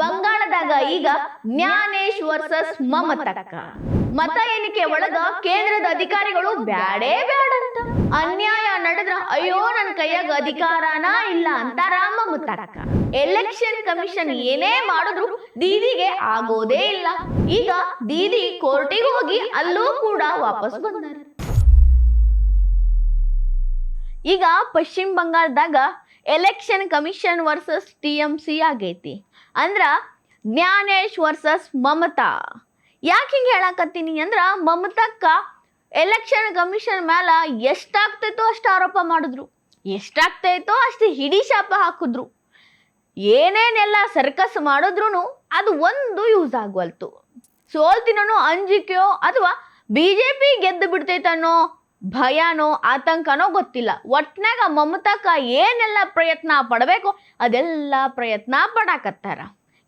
ಬಂಗಾಳದಾಗ ಈಗ ಜ್ಞಾನೇಶ್ ವರ್ಸಸ್ ಮಮತಕ್ಕ ಮತ ಎಣಿಕೆ ಒಳಗ ಕೇಂದ್ರದ ಅಧಿಕಾರಿಗಳು ಬ್ಯಾಡೇ ಬ್ಯಾಡಂತ ಅನ್ಯಾಯ ನಡೆದ್ರ ಅಯ್ಯೋ ನನ್ನ ಕೈಯಾಗ ಅಧಿಕಾರನ ಇಲ್ಲ ಅಂತಾರ ಮಮತಕ್ಕ. ಎಲೆಕ್ಷನ್ ಕಮಿಷನ್ ಏನೇ ಮಾಡಿದ್ರು ದೀದಿಗೆ ಆಗೋದೇ ಇಲ್ಲ. ಈಗ ದೀದಿ ಕೋರ್ಟಿಗೆ ಹೋಗಿ ಅಲ್ಲೂ ಕೂಡ ವಾಪಸ್ ಬಂದಾರ. ಈಗ ಪಶ್ಚಿಮ ಬಂಗಾಳದಾಗ ಎಲೆಕ್ಷನ್ ಕಮಿಷನ್ ವರ್ಸಸ್ TMC ಆಗೈತಿ. ಅಂದ್ರ ಜ್ಞಾನೇಶ್ ವರ್ಸಸ್ ಮಮತಾ. ಯಾಕೆ ಹಿಂಗೆ ಹೇಳಕತ್ತೀನಿ ಅಂದ್ರ ಮಮತಕ್ಕ ಎಲೆಕ್ಷನ್ ಕಮಿಷನ್ ಮ್ಯಾಲ ಎಷ್ಟಾಗ್ತೈತೋ ಅಷ್ಟು ಆರೋಪ ಮಾಡಿದ್ರು, ಎಷ್ಟಾಗ್ತೈತೋ ಅಷ್ಟು ಹಿಡಿ ಶಾಪ ಹಾಕಿದ್ರು. ಏನೇನೆಲ್ಲ ಸರ್ಕಸ್ ಮಾಡಿದ್ರು ಅದು ಒಂದು ಯೂಸ್ ಆಗವಲ್ತು. ಸೋಲ್ತಿನೋ ಅಂಜಿಕೆಯೋ ಅಥವಾ BJP ಗೆದ್ದು ಬಿಡ್ತೈತನ್ನೋ ಭಯನೋ ಆತಂಕನೋ ಗೊತ್ತಿಲ್ಲ. ಒಟ್ನಾಗ ಮಮತಕ್ಕ ಏನೆಲ್ಲ ಪ್ರಯತ್ನ ಪಡಬೇಕೋ ಅದೆಲ್ಲ ಪ್ರಯತ್ನ ಪಡಾಕತ್ತಾರ.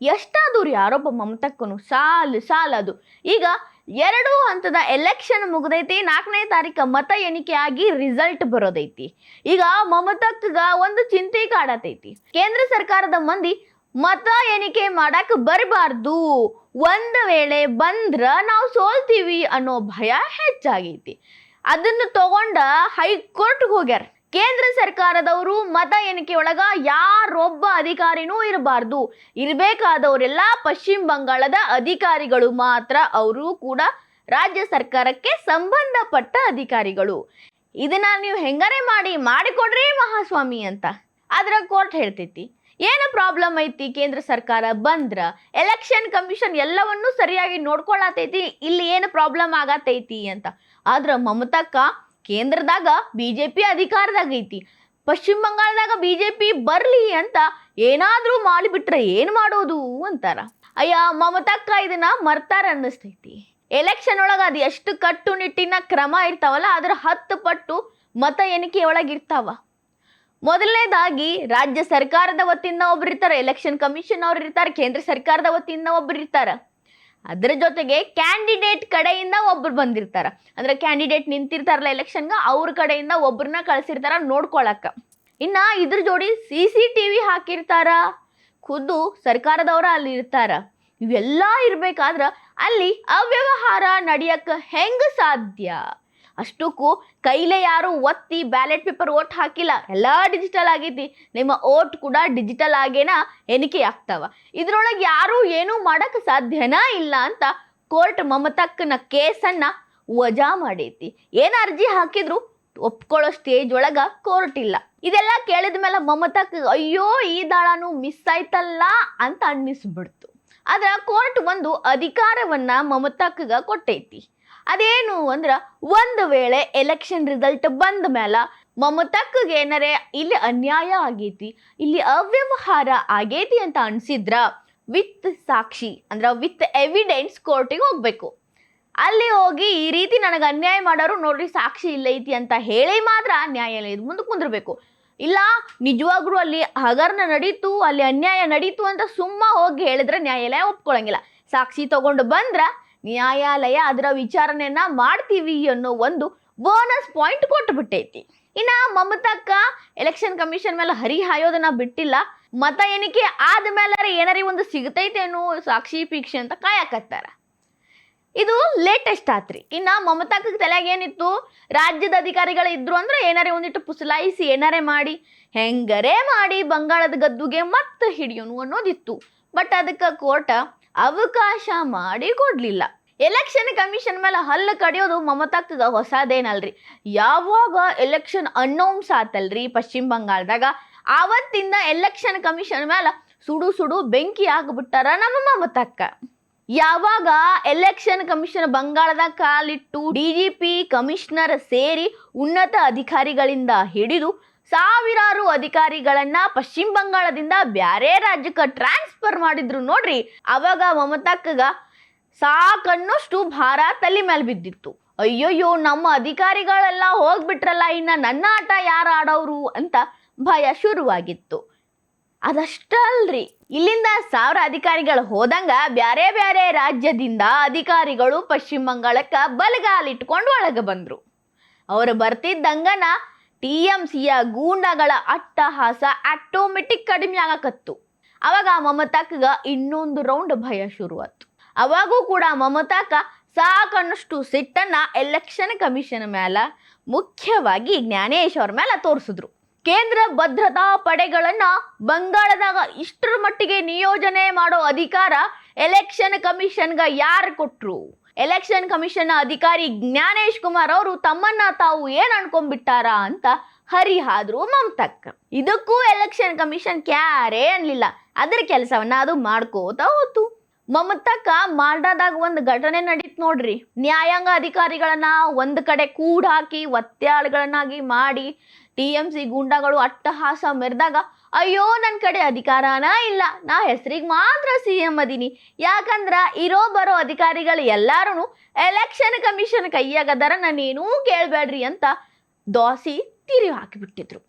ಎಷ್ಟಾದೂರಿ ಆರೋಪ ಮಮತಕ್ಕನು ಸಾಲದು. ಈಗ 2 ಹಂತದ ಎಲೆಕ್ಷನ್ ಮುಗ್ದೈತಿ. 4ನೇ ತಾರೀಕು ಮತ ಎಣಿಕೆ ಆಗಿ ರಿಸಲ್ಟ್ ಬರೋದೈತಿ. ಈಗ ಮಮತಕ್ಕಗ ಒಂದು ಚಿಂತೆ ಕಾಡತೈತಿ. ಕೇಂದ್ರ ಸರ್ಕಾರದ ಮಂದಿ ಮತ ಎಣಿಕೆ ಮಾಡಕ್ ಬರಬಾರ್ದು, ಒಂದು ವೇಳೆ ಬಂದ್ರ ನಾವು ಸೋಲ್ತೀವಿ ಅನ್ನೋ ಭಯ ಹೆಚ್ಚಾಗೈತಿ. ಅದನ್ನು ತಗೊಂಡ ಹೈಕೋರ್ಟ್ಗೆ ಹೋಗ್ಯಾರ. ಕೇಂದ್ರ ಸರ್ಕಾರದವರು ಮತ ಎಣಿಕೆ ಒಳಗ ಯಾರೊಬ್ಬ ಅಧಿಕಾರಿನೂ ಇರಬಾರ್ದು, ಇರಬೇಕಾದವರೆಲ್ಲ ಪಶ್ಚಿಮ ಬಂಗಾಳದ ಅಧಿಕಾರಿಗಳು ಮಾತ್ರ, ಅವರು ಕೂಡ ರಾಜ್ಯ ಸರ್ಕಾರಕ್ಕೆ ಸಂಬಂಧಪಟ್ಟ ಅಧಿಕಾರಿಗಳು. ಇದನ್ನ ನೀವು ಹೆಂಗಾರೆ ಮಾಡಿಕೊಡ್ರಿ ಮಹಾಸ್ವಾಮಿ ಅಂತ. ಆದ್ರ ಕೋರ್ಟ್ ಹೇಳ್ತೈತಿ ಏನು ಪ್ರಾಬ್ಲಮ್ ಐತಿ, ಕೇಂದ್ರ ಸರ್ಕಾರ ಬಂದ್ರ ಎಲೆಕ್ಷನ್ ಕಮಿಷನ್ ಎಲ್ಲವನ್ನೂ ಸರಿಯಾಗಿ ನೋಡ್ಕೊಳತೈತಿ, ಇಲ್ಲಿ ಏನು ಪ್ರಾಬ್ಲಮ್ ಆಗತೈತಿ ಅಂತ. ಆದ್ರ ಮಮತಕ್ಕ ಕೇಂದ್ರದಾಗ BJP ಅಧಿಕಾರದಾಗ ಐತಿ, ಪಶ್ಚಿಮ ಬಂಗಾಳದಾಗ BJP ಬರ್ಲಿ ಅಂತ ಏನಾದ್ರೂ ಮಾಡಿಬಿಟ್ರೆ ಏನ್ ಮಾಡೋದು ಅಂತಾರ. ಅಯ್ಯ ಮಮತಕ್ಕ ಇದನ್ನ ಮರ್ತಾರ ಅನ್ನಿಸ್ತೈತಿ. ಎಲೆಕ್ಷನ್ ಒಳಗ ಅದು ಎಷ್ಟು ಕಟ್ಟುನಿಟ್ಟಿನ ಕ್ರಮ ಇರ್ತಾವಲ್ಲ ಅದ್ರ 10 ಪಟ್ಟು ಮತ ಎಣಿಕೆ ಒಳಗಿರ್ತಾವ. ಮೊದಲನೇದಾಗಿ ರಾಜ್ಯ ಸರ್ಕಾರದ ವತಿಯಿಂದ ಒಬ್ರು ಇರ್ತಾರೆ, ಎಲೆಕ್ಷನ್ ಕಮಿಷನ್ ಅವ್ರು ಇರ್ತಾರೆ, ಕೇಂದ್ರ ಸರ್ಕಾರದ ವತಿಯಿಂದ ಒಬ್ರು ಇರ್ತಾರ. ಅದ್ರ ಜೊತೆಗೆ ಕ್ಯಾಂಡಿಡೇಟ್ ಕಡೆಯಿಂದ ಒಬ್ರು ಬಂದಿರ್ತಾರ. ಅಂದ್ರೆ ಕ್ಯಾಂಡಿಡೇಟ್ ನಿಂತಿರ್ತಾರಲ್ಲ ಎಲೆಕ್ಷನ್ಗ, ಅವ್ರ ಕಡೆಯಿಂದ ಒಬ್ರನ್ನ ಕಳ್ಸಿರ್ತಾರ ನೋಡ್ಕೊಳಕ. ಇನ್ನ ಇದ್ರ ಜೋಡಿ CCTV ಹಾಕಿರ್ತಾರ, ಖುದ್ದು ಸರ್ಕಾರದವ್ರ ಅಲ್ಲಿ ಇರ್ತಾರ. ಇವೆಲ್ಲ ಇರ್ಬೇಕಾದ್ರ ಅಲ್ಲಿ ಅವ್ಯವಹಾರ ನಡೆಯಕ್ಕ ಹೆಂಗ ಸಾಧ್ಯ? ಅಷ್ಟಕ್ಕೂ ಕೈಲೇ ಯಾರು ಒತ್ತಿ ಬ್ಯಾಲೆಟ್ ಪೇಪರ್ ಓಟ್ ಹಾಕಿಲ್ಲ, ಎಲ್ಲ ಡಿಜಿಟಲ್ ಆಗೈತಿ. ನಿಮ್ಮ ಓಟ್ ಕೂಡ ಡಿಜಿಟಲ್ ಆಗೇನ ಎಣಿಕೆ ಆಗ್ತಾವ. ಇದ್ರೊಳಗೆ ಯಾರು ಏನೂ ಮಾಡಕ್ ಸಾಧ್ಯನಾ ಇಲ್ಲ ಅಂತ ಕೋರ್ಟ್ ಮಮತಕ್ಕನ ಕೇಸನ್ನ ವಜಾ ಮಾಡೈತಿ. ಏನ್ ಅರ್ಜಿ ಹಾಕಿದ್ರು ಒಪ್ಕೊಳ್ಳೋ ಸ್ಟೇಜ್ ಒಳಗ ಕೋರ್ಟ್ ಇಲ್ಲ. ಇದೆಲ್ಲ ಕೇಳಿದ ಮೇಲೆ ಮಮತಕ್ಕ ಅಯ್ಯೋ ಈ ದಾಳನು ಮಿಸ್ ಆಯ್ತಲ್ಲ ಅಂತ ಅನ್ನಿಸ್ಬಿಡ್ತು. ಆದ್ರ ಕೋರ್ಟ್ ಒಂದು ಅಧಿಕಾರವನ್ನ ಮಮತಕ್ಕಗ ಕೊಟ್ಟೈತಿ. ಅದೇನು ಅಂದ್ರ ಒಂದು ವೇಳೆ ಎಲೆಕ್ಷನ್ ರಿಸಲ್ಟ್ ಬಂದ ಮೇಲೆ ಮಮತಕ್ಕಗೆ ಏನಾರೆ ಇಲ್ಲಿ ಅನ್ಯಾಯ ಆಗೈತಿ, ಇಲ್ಲಿ ಅವ್ಯವಹಾರ ಆಗೈತಿ ಅಂತ ಅನ್ಸಿದ್ರ ವಿತ್ ಸಾಕ್ಷಿ ಅಂದ್ರ ವಿತ್ ಎವಿಡೆನ್ಸ್ ಕೋರ್ಟಿಗೆ ಹೋಗ್ಬೇಕು. ಅಲ್ಲಿ ಹೋಗಿ ಈ ರೀತಿ ನನಗೆ ಅನ್ಯಾಯ ಮಾಡೋರು ನೋಡ್ರಿ ಸಾಕ್ಷಿ ಇಲ್ಲ ಐತಿ ಅಂತ ಹೇಳಿ ಮಾತ್ರ ನ್ಯಾಯಾಲಯದ ಮುಂದೆ ಕುಂದಿರ್ಬೇಕು. ಇಲ್ಲ ನಿಜವಾಗ್ಲೂ ಅಲ್ಲಿ ಹಗರಣ ನಡೀತು, ಅಲ್ಲಿ ಅನ್ಯಾಯ ನಡೀತು ಅಂತ ಸುಮ್ಮ ಹೋಗಿ ಹೇಳಿದ್ರೆ ನ್ಯಾಯಾಲಯ ಒಪ್ಕೊಳಂಗಿಲ್ಲ. ಸಾಕ್ಷಿ ತಗೊಂಡು ಬಂದ್ರ ನ್ಯಾಯಾಲಯ ಅದರ ವಿಚಾರಣೆಯನ್ನ ಮಾಡ್ತೀವಿ ಅನ್ನೋ ಒಂದು ಬೋನಸ್ ಪಾಯಿಂಟ್ ಕೊಟ್ಟು ಬಿಟ್ಟೈತಿ. ಇನ್ನ ಮಮತಕ್ಕ ಎಲೆಕ್ಷನ್ ಕಮಿಷನ್ ಮೇಲೆ ಹರಿಹಾಯೋದನ್ನ ಬಿಟ್ಟಿಲ್ಲ. ಮತ ಎಣಿಕೆ ಆದ್ಮೇಲೆ ಏನಾರಿ ಒಂದು ಸಿಗತೈತೇನೋ ಸಾಕ್ಷಿ ಪೀಕ್ಷೆ ಅಂತ ಕಾಯಕತ್ತಾರ. ಇದು ಲೇಟೆಸ್ಟ್ ಆತ್ರಿ. ಇನ್ನ ಮಮತಕ್ಕ ತಲೆಯಾಗ ಏನಿತ್ತು, ರಾಜ್ಯದ ಅಧಿಕಾರಿಗಳು ಇದ್ರು ಅಂದ್ರೆ ಏನಾರೇ ಒಂದಿಟ್ಟು ಪುಸಲಾಯಿಸಿ ಏನಾರೇ ಮಾಡಿ ಹೆಂಗರೇ ಮಾಡಿ ಬಂಗಾಳದ ಗದ್ದುಗೆ ಮತ್ತೆ ಹಿಡಿಯೋನು ಅನ್ನೋದಿತ್ತು. ಬಟ್ ಅದಕ್ಕೆ ಕೋರ್ಟ್ ಅವಕಾಶ ಮಾಡಿ ಕೊಡ್ಲಿಲ್ಲ. ಎಲೆಕ್ಷನ್ ಕಮಿಷನ್ ಮೇಲೆ ಹಲ್ಲು ಕಡಿಯೋದು ಮಮತಕ್ಕಗ ಹೊಸದೇನಲ್ರಿ. ಯಾವಾಗ ಎಲೆಕ್ಷನ್ ಅನೌನ್ಸ್ ಆತಲ್ರಿ ಪಶ್ಚಿಮ ಬಂಗಾಳದಾಗ, ಆವತ್ತಿಂದ ಎಲೆಕ್ಷನ್ ಕಮಿಷನ್ ಮೇಲೆ ಸುಡು ಬೆಂಕಿ ಆಗ್ಬಿಟ್ಟಾರ ನಮ್ಮ ಮಮತಕ್ಕ. ಯಾವಾಗ ಎಲೆಕ್ಷನ್ ಕಮಿಷನ್ ಬಂಗಾಳದಾಗ ಕಾಲಿಟ್ಟು DGP ಕಮಿಷನರ್ ಸೇರಿ ಉನ್ನತ ಅಧಿಕಾರಿಗಳಿಂದ ಹಿಡಿದು ಸಾವಿರಾರು ಅಧಿಕಾರಿಗಳನ್ನ ಪಶ್ಚಿಮ ಬಂಗಾಳದಿಂದ ಬ್ಯಾರೆ ರಾಜ್ಯಕ್ಕೆ ಟ್ರಾನ್ಸ್ಫರ್ ಮಾಡಿದ್ರು ನೋಡ್ರಿ, ಅವಾಗ ಮಮತಕ್ಕಗ ಸಾಕನ್ನಷ್ಟು ಭಾರ ತಲೆ ಮೇಲೆ ಬಿದ್ದಿತ್ತು. ಅಯ್ಯೋಯ್ಯೋ ನಮ್ಮ ಅಧಿಕಾರಿಗಳೆಲ್ಲ ಹೋಗ್ಬಿಟ್ರಲ್ಲ, ಇನ್ನ ನನ್ನ ಆಟ ಯಾರು ಆಡೋರು ಅಂತ ಭಯ ಶುರುವಾಗಿತ್ತು. ಅದಷ್ಟಲ್ರಿ, ಇಲ್ಲಿಂದ 1000 ಅಧಿಕಾರಿಗಳು ಹೋದಂಗ ಬ್ಯಾರೆ ಬ್ಯಾರೆ ರಾಜ್ಯದಿಂದ ಅಧಿಕಾರಿಗಳು ಪಶ್ಚಿಮ ಬಂಗಾಳಕ್ಕ ಬಲಗಾಲಿಟ್ಕೊಂಡು ಒಳಗೆ ಬಂದ್ರು. ಅವರು ಬರ್ತಿದ್ದಂಗನ TMCಯ ಗೂಂಡಗಳ ಅಟ್ಟಹಾಸ ಆಟೋಮೆಟಿಕ್ ಕಡಿಮೆ ಆಗಕತ್ತು. ಅವಾಗ ಮಮತಾಕ್ಗ ಇನ್ನೊಂದು ರೌಂಡ್ ಭಯ ಶುರುವಾತು. ಅವಾಗೂ ಕೂಡ ಮಮತಾಕ ಸಾಕಷ್ಟು ಸಿಟ್ಟನ್ನ ಎಲೆಕ್ಷನ್ ಕಮಿಷನ್ ಮೇಲೆ, ಮುಖ್ಯವಾಗಿ ಜ್ಞಾನೇಶ್ ಅವ್ರ ಮೇಲೆ ತೋರಿಸಿದ್ರು. ಕೇಂದ್ರ ಭದ್ರತಾ ಪಡೆಗಳನ್ನ ಬಂಗಾಳದಾಗ ಇಷ್ಟರ ಮಟ್ಟಿಗೆ ನಿಯೋಜನೆ ಮಾಡೋ ಅಧಿಕಾರ ಎಲೆಕ್ಷನ್ ಕಮಿಷನ್ಗ ಯಾರು ಕೊಟ್ರು? ಎಲೆಕ್ಷನ್ ಕಮಿಷನ್ ಅಧಿಕಾರಿ ಜ್ಞಾನೇಶ್ ಕುಮಾರ್ ಅವರು ತಮ್ಮನ್ನ ತಾವು ಏನ್ ಅನ್ಕೊಂಡ್ಬಿಟ್ಟಾರ ಅಂತ ಹರಿಹಾದ್ರು ಮಮತಕ್ಕ. ಇದಕ್ಕೂ ಎಲೆಕ್ಷನ್ ಕಮಿಷನ್ ಕ್ಯಾರೇ ಅನ್ಲಿಲ್ಲ. ಅದ್ರ ಕೆಲಸವನ್ನ ಅದು ಮಾಡ್ಕೋತ ಹೋತು. ಮಮತಕ್ಕ ಮಾಲ್ಡಾದಾಗ ಒಂದು ಘಟನೆ ನಡೀತ್ ನೋಡ್ರಿ. ನ್ಯಾಯಾಂಗ ಅಧಿಕಾರಿಗಳನ್ನ ಒಂದ್ ಕಡೆ ಕೂಡಾಕಿ ಒತ್ಯಾಳುಗಳನ್ನಾಗಿ ಮಾಡಿ TMC ಗೂಂಡಾಗಳು ಅಟ್ಟಹಾಸ ಮೆರೆದಾಗ, ಅಯ್ಯೋ ನನ್ನ ಕಡೆ ಅಧಿಕಾರನ ಇಲ್ಲ, ನಾ ಹೆಸರಿಗೆ ಮಾತ್ರ CM ಅದೀನಿ, ಯಾಕಂದ್ರ ಇರೋ ಬರೋ ಅಧಿಕಾರಿಗಳು ಎಲ್ಲಾರು ಎಲೆಕ್ಷನ್ ಕಮಿಷನ್ ಕೈಯಾಗದಾರ, ನಾನೇನೂ ಕೇಳಬೇಡ್ರಿ ಅಂತ ದೋಸಿ ತಿರಿ ಹಾಕಿಬಿಟ್ಟಿದ್ರು.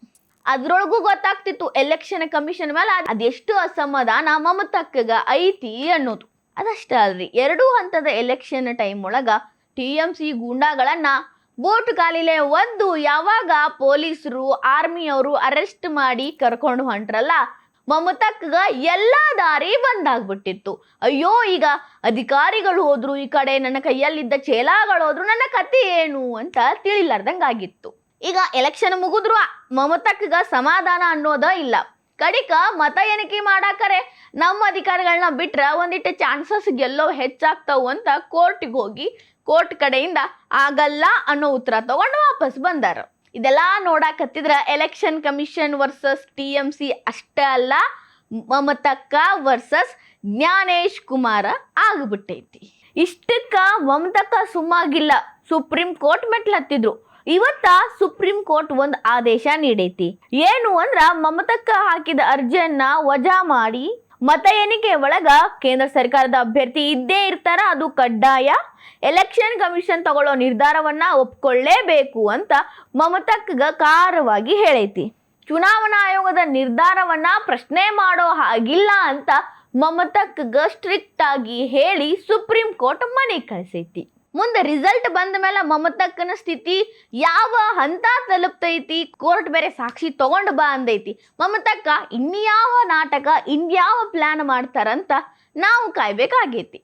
ಅದ್ರೊಳಗೂ ಗೊತ್ತಾಗ್ತಿತ್ತು ಎಲೆಕ್ಷನ್ ಕಮಿಷನ್ ಮೇಲೆ ಅದೆಷ್ಟು ಅಸಮಾಧಾನ ಮಮತಕ್ಕಗ ಐತಿ ಅನ್ನೋದು. ಅದಷ್ಟೇ ಅಲ್ರಿ, 2 ಹಂತದ ಎಲೆಕ್ಷನ್ ಟೈಮ್ ಒಳಗ TMC ಗೂಂಡಾಗಳನ್ನ ಬೋಟ್ ಕಾಲಿಲೆ ಒದ್ದು ಯಾವಾಗ ಪೊಲೀಸರು ಆರ್ಮಿಯವರು ಅರೆಸ್ಟ್ ಮಾಡಿ ಕರ್ಕೊಂಡು ಹೊಂಟ್ರಲ್ಲ, ಮಮತಕ್ಕಗ ಎಲ್ಲಾ ದಾರಿ ಬಂದಾಗ್ಬಿಟ್ಟಿತ್ತು. ಅಯ್ಯೋ, ಈಗ ಅಧಿಕಾರಿಗಳು ಹೋದ್ರು, ಈ ಕಡೆ ನನ್ನ ಕೈಯಲ್ಲಿದ್ದ ಚೇಲಾಗಳು ಹೋದ್ರು, ನನ್ನ ಕತೆ ಏನು ಅಂತ ತಿಳಿಲಾರ್ದಂಗಾಗಿತ್ತು. ಈಗ ಎಲೆಕ್ಷನ್ ಮುಗಿದ್ರು ಮಮತಕ್ಕಗ ಸಮಾಧಾನ ಅನ್ನೋದ ಇಲ್ಲ. ಕಡಿಕ ಮತ ಎಣಿಕೆ ಮಾಡಾಕರೆ ನಮ್ಮ ಅಧಿಕಾರಿಗಳನ್ನ ಬಿಟ್ರ ಒಂದಿಟ್ಟು ಚಾನ್ಸಸ್ ಗೆಲ್ಲೋ ಹೆಚ್ಚಾಗ್ತಾವು ಅಂತ ಕೋರ್ಟ್ಗೆ ಹೋಗಿ ಕೋರ್ಟ್ ಕಡೆಯಿಂದ ಆಗಲ್ಲ ಅನ್ನೋ ಉತ್ತರ ತಗೊಂಡು ವಾಪಸ್ ಬಂದಾರ. ಇದೆಲ್ಲ ನೋಡಾಕತ್ತಿದ್ರ ಎಲೆಕ್ಷನ್ ಕಮಿಷನ್ ವರ್ಸಸ್ TMC ಅಷ್ಟೇ ಅಲ್ಲ, ಮಮತಕ್ಕ ವರ್ಸಸ್ ಜ್ಞಾನೇಶ್ ಕುಮಾರ ಆಗ್ಬಿಟ್ಟೈತಿ. ಇಷ್ಟಕ್ಕ ಮಮತಕ್ಕ ಸುಮ್ಮಾಗಿಲ್ಲ, ಸುಪ್ರೀಂ ಕೋರ್ಟ್ ಮೆಟ್ಲತ್ತಿದ್ರು. ಇವತ್ತ ಸುಪ್ರೀಂ ಕೋರ್ಟ್ ಒಂದು ಆದೇಶ ನೀಡೈತಿ. ಏನು ಅಂದ್ರ ಮಮತಕ್ಕ ಹಾಕಿದ ಅರ್ಜಿಯನ್ನ ವಜಾ ಮಾಡಿ ಮತ ಎಣಿಕೆ ಒಳಗ ಕೇಂದ್ರ ಸರ್ಕಾರದ ಅಭ್ಯರ್ಥಿ ಇದ್ದೇ ಇರ್ತಾರ, ಅದು ಕಡ್ಡಾಯ. ಎಲೆಕ್ಷನ್ ಕಮಿಷನ್ ತಗೊಳ್ಳೋ ನಿರ್ಧಾರವನ್ನ ಒಪ್ಕೊಳ್ಳೇಬೇಕು ಅಂತ ಮಮತಕ್ಕಗ ಖಾರವಾಗಿ ಹೇಳೈತಿ. ಚುನಾವಣಾ ಆಯೋಗದ ನಿರ್ಧಾರವನ್ನ ಪ್ರಶ್ನೆ ಮಾಡೋ ಹಾಗಿಲ್ಲ ಅಂತ ಮಮತಕ್ಕಗ ಸ್ಟ್ರಿಕ್ಟ್ ಆಗಿ ಹೇಳಿ ಸುಪ್ರೀಂ ಕೋರ್ಟ್ ಮನೆ ಕಳಿಸೈತಿ. ಮುಂದೆ ರಿಸಲ್ಟ್ ಬಂದ ಮೇಲೆ ಮಮತಕ್ಕನ ಸ್ಥಿತಿ ಯಾವ ಹಂತ ತಲುಪ್ತೈತಿ, ಕೋರ್ಟ್ ಬೇರೆ ಸಾಕ್ಷಿ ತಗೊಂಡು ಬಾ ಅಂದೈತಿ. ಮಮತಕ್ಕ ಇನ್ಯಾವ ನಾಟಕ, ಇನ್ಯಾವ ಪ್ಲಾನ್ ಮಾಡ್ತಾರಂತ ನಾವು ಕಾಯ್ಬೇಕಾಗೈತಿ.